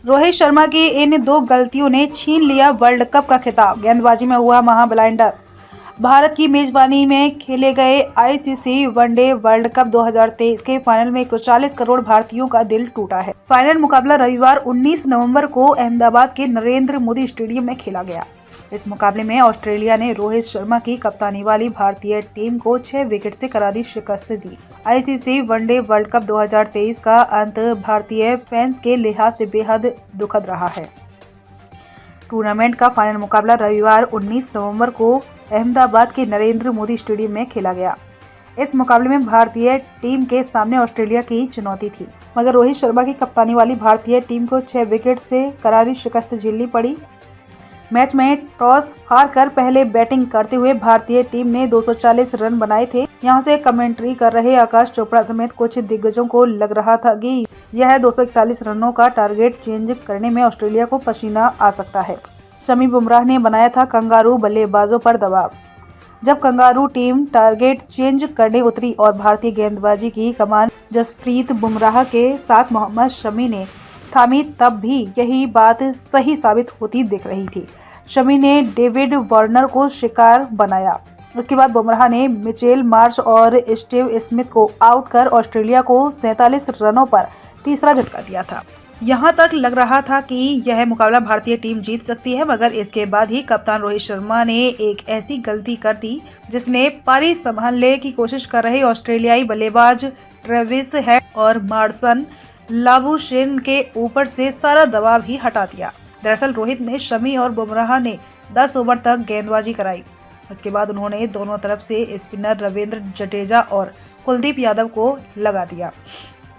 रोहित शर्मा की इन दो गलतियों ने छीन लिया वर्ल्ड कप का खिताब। गेंदबाजी में हुआ महाब्लाइंडर। भारत की मेजबानी में खेले गए आईसीसी वनडे वर्ल्ड कप 2023 के फाइनल में 140 करोड़ भारतीयों का दिल टूटा है। फाइनल मुकाबला रविवार 19 नवंबर को अहमदाबाद के नरेंद्र मोदी स्टेडियम में खेला गया। इस मुकाबले में ऑस्ट्रेलिया ने रोहित शर्मा की कप्तानी वाली भारतीय टीम को 6 विकेट से करारी शिकस्त दी। आईसीसी वनडे वर्ल्ड कप 2023 का अंत भारतीय फैंस के लिहाज से बेहद दुखद रहा है। टूर्नामेंट का फाइनल मुकाबला रविवार 19 नवंबर को अहमदाबाद के नरेंद्र मोदी स्टेडियम में खेला गया। इस मुकाबले में भारतीय टीम के सामने ऑस्ट्रेलिया की चुनौती थी, मगर रोहित शर्मा की कप्तानी वाली भारतीय टीम को 6 विकेट से करारी शिकस्त झेलनी पड़ी। मैच में टॉस हारकर पहले बैटिंग करते हुए भारतीय टीम ने 240 रन बनाए थे। यहां से कमेंट्री कर रहे आकाश चोपड़ा समेत कुछ दिग्गजों को लग रहा था कि यह 241 रनों का टारगेट चेंज करने में ऑस्ट्रेलिया को पसीना आ सकता है। शमी बुमराह ने बनाया था कंगारू बल्लेबाजों पर दबाव। जब कंगारू टीम टारगेट चेंज करने उतरी और भारतीय गेंदबाजी की कमान जसप्रीत बुमराह के साथ मोहम्मद शमी ने थामी, तब भी यही बात सही साबित होती दिख रही थी। शमी ने डेविड वार्नर को शिकार बनाया। उसके बाद बुमराह ने मिचेल मार्श और स्टीव स्मिथ को आउट कर ऑस्ट्रेलिया को 47 रनों पर तीसरा झटका दिया था। यहां तक लग रहा था कि यह मुकाबला भारतीय टीम जीत सकती है, मगर इसके बाद ही कप्तान रोहित शर्मा ने एक ऐसी गलती कर दी जिसने पारी संभालने की कोशिश कर रहे ऑस्ट्रेलियाई बल्लेबाज ट्रेविस हेड और मार्सन लाबुशेन के ऊपर से सारा दबाव ही हटा दिया। दरअसल रोहित ने शमी और बुमराह ने 10 ओवर तक गेंदबाजी कराई। इसके बाद उन्होंने दोनों तरफ से स्पिनर रविंद्र जडेजा और कुलदीप यादव को लगा दिया।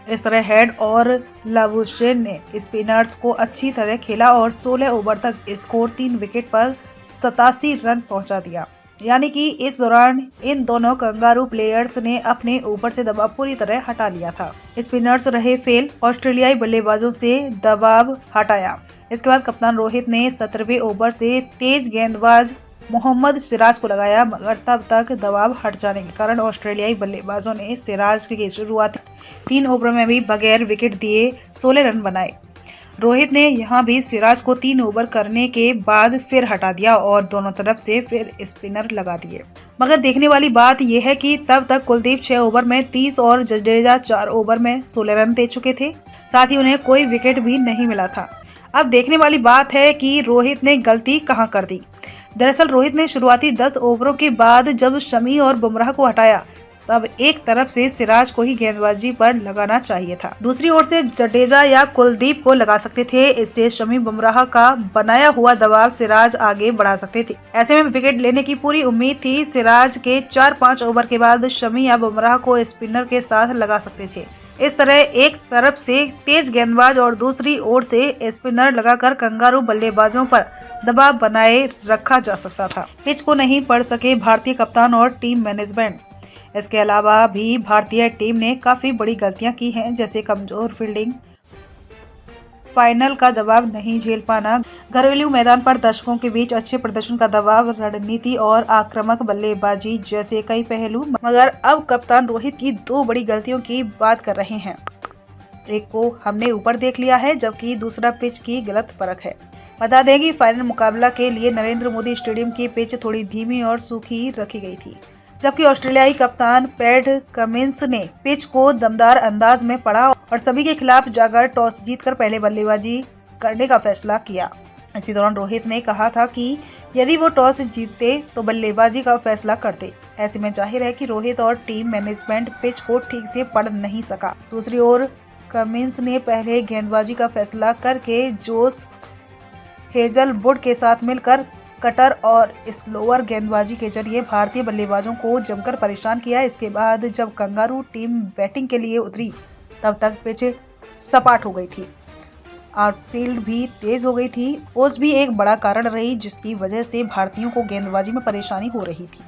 इस तरह हेड और लाबुशेन ने स्पिनर्स को अच्छी तरह खेला और 16 ओवर तक स्कोर 3 विकेट पर 87 रन पहुंचा दिया। यानी कि इस दौरान इन दोनों कंगारू प्लेयर्स ने अपने ऊपर से दबाव पूरी तरह हटा लिया था। स्पिनर्स रहे फेल, ऑस्ट्रेलियाई बल्लेबाजों से दबाव हटाया। इसके बाद कप्तान रोहित ने 17वें ओवर से तेज गेंदबाज मोहम्मद सिराज को लगाया, मगर तब तक दबाव हट जाने के कारण ऑस्ट्रेलियाई बल्लेबाजों ने सिराज की शुरुआती 3 ओवर में भी बगैर विकेट दिए 16 रन बनाए। रोहित ने यहां भी सिराज को 3 ओवर करने के बाद फिर हटा दिया और दोनों तरफ से फिर स्पिनर लगा दिए। मगर देखने वाली बात यह है कि तब तक कुलदीप 6 ओवर में 30 और जडेजा 4 ओवर में 16 रन दे चुके थे। साथ ही उन्हें कोई विकेट भी नहीं मिला था। अब देखने वाली बात है कि रोहित ने गलती कहां कर दी। दरअसल रोहित ने शुरुआती 10 ओवरों के बाद जब शमी और बुमराह को हटाया, तब एक तरफ से सिराज को ही गेंदबाजी पर लगाना चाहिए था। दूसरी ओर से जडेजा या कुलदीप को लगा सकते थे। इससे शमी बुमराह का बनाया हुआ दबाव सिराज आगे बढ़ा सकते थे। ऐसे में विकेट लेने की पूरी उम्मीद थी। सिराज के 4-5 ओवर के बाद शमी या बुमराह को स्पिनर के साथ लगा सकते थे। इस तरह एक तरफ से तेज गेंदबाज और दूसरी ओर से स्पिनर लगाकर कंगारू बल्लेबाजों पर दबाव बनाए रखा जा सकता था। पिच को नहीं पढ़ सके भारतीय कप्तान और टीम मैनेजमेंट। इसके अलावा भी भारतीय टीम ने काफी बड़ी गलतियां की हैं, जैसे कमजोर फील्डिंग, फाइनल का दबाव नहीं झेल पाना, घरेलू मैदान पर दर्शकों के बीच अच्छे प्रदर्शन का दबाव, रणनीति और आक्रामक बल्लेबाजी जैसे कई पहलू। मगर अब कप्तान रोहित की 2 बड़ी गलतियों की बात कर रहे हैं। एक को हमने ऊपर देख लिया है, जबकि दूसरा पिच की गलत परख है। बता दें कि फाइनल मुकाबला के लिए नरेंद्र मोदी स्टेडियम की पिच थोड़ी धीमी और सूखी रखी गई थी, जबकि ऑस्ट्रेलियाई कप्तान पैट कमिंस ने पिच को दमदार अंदाज में पढ़ा और सभी के खिलाफ जाकर टॉस जीतकर पहले बल्लेबाजी करने का फैसला किया। इसी दौरान रोहित ने कहा था कि यदि वो टॉस जीतते तो बल्लेबाजी का फैसला करते। ऐसे में जाहिर है कि रोहित और टीम मैनेजमेंट पिच को ठीक से पढ़ नहीं सका। दूसरी ओर कमिंस ने पहले गेंदबाजी का फैसला करके जोश हेजलवुड के साथ मिलकर कटर और स्लोअर गेंदबाजी के जरिए भारतीय बल्लेबाजों को जमकर परेशान किया। इसके बाद जब कंगारू टीम बैटिंग के लिए उतरी, तब तक पिच सपाट हो गई थी। आउटफील्ड भी तेज हो गई थी। ओस भी एक बड़ा कारण रही, जिसकी वजह से भारतीयों को गेंदबाजी में परेशानी हो रही थी।